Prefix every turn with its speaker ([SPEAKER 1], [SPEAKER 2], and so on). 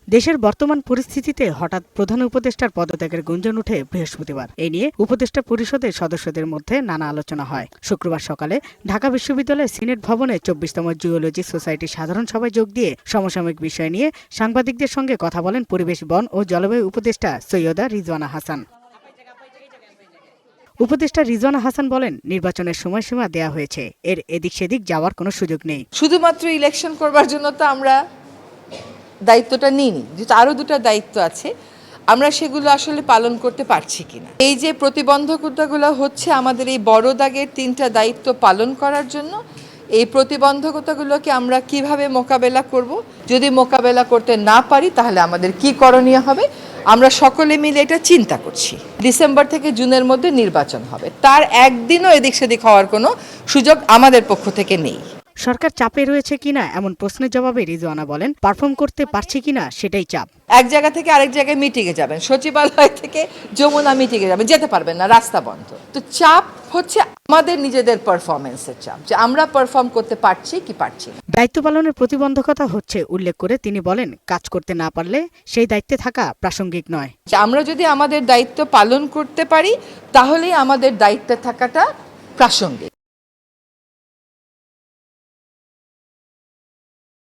[SPEAKER 1] দেশের বর্তমান পরিস্থিতিতে হঠাৎ প্রধান উপদেষ্টার পদত্যাগের গুঞ্জন ওঠে বৃহস্পতিবার। এ নিয়ে উপদেষ্টা পরিষদের সদস্যদের মধ্যে নানা আলোচনা হয়। শুক্রবার সকালে ঢাকা বিশ্ববিদ্যালয়ের সিনেট ভবনে ২৪তম জিওলজি সোসাইটির সাধারণ সভায় যোগ দিয়ে সমসাময়িক বিষয় নিয়ে সাংবাদিকদের সঙ্গে কথা বলেন পরিবেশ, বন ও জলবায়ু উপদেষ্টা সৈয়দা রিজওয়ানা হাসান। উপদেষ্টা রিজওয়ানা হাসান বলেন, নির্বাচনের সময়সীমা দেয়া হয়েছে, এর এদিক সেদিক যাওয়ার কোনো সুযোগ নেই।
[SPEAKER 2] শুধুমাত্র ইলেকশন করবার জন্য তো আমরা দায়িত্বটা নিইনি, যেহেতু আরও দুটো দায়িত্ব আছে, আমরা সেগুলো আসলে পালন করতে পারছি কিনা। এই যে প্রতিবন্ধকতাগুলো হচ্ছে আমাদের এই বড় দাগের 3টা দায়িত্ব পালন করার জন্য, এই প্রতিবন্ধকতাগুলোকে আমরা কিভাবে মোকাবেলা করব, যদি মোকাবেলা করতে না পারি তাহলে আমাদের কি করণীয় হবে, আমরা সকলে মিলে এটা চিন্তা করছি। ডিসেম্বর থেকে জুনের মধ্যে নির্বাচন হবে, তার একদিনও এদিক সেদিক হওয়ার কোনো সুযোগ আমাদের পক্ষ থেকে নেই।
[SPEAKER 1] সরকার চাপে রয়েছে কিনা এমন প্রশ্নের জবাবে রিজওয়ানা বলেন, পারফর্ম করতে পারছি কিনা সেটাই চাপ।
[SPEAKER 2] এক জায়গা থেকে আরেক জায়গায় মিটিংয়ে যাবেন, সচিবালয় থেকে যমুনা মিটিংয়ে যাবেন, যেতে পারবেন না, রাস্তা বন্ধ। তো চাপ হচ্ছে আমাদের নিজেদের পারফরমেন্সের চাপ, যে আমরা পারফর্ম করতে পারছি কি পারছি না।
[SPEAKER 1] দায়িত্ব পালনের প্রতিবন্ধকতা হচ্ছে উল্লেখ করে তিনি বলেন, কাজ করতে না পারলে সেই দায়িত্বে থাকা প্রাসঙ্গিক নয়।
[SPEAKER 2] আমরা যদি আমাদের দায়িত্ব পালন করতে পারি তাহলেই আমাদের দায়িত্বে থাকাটা প্রাসঙ্গিক।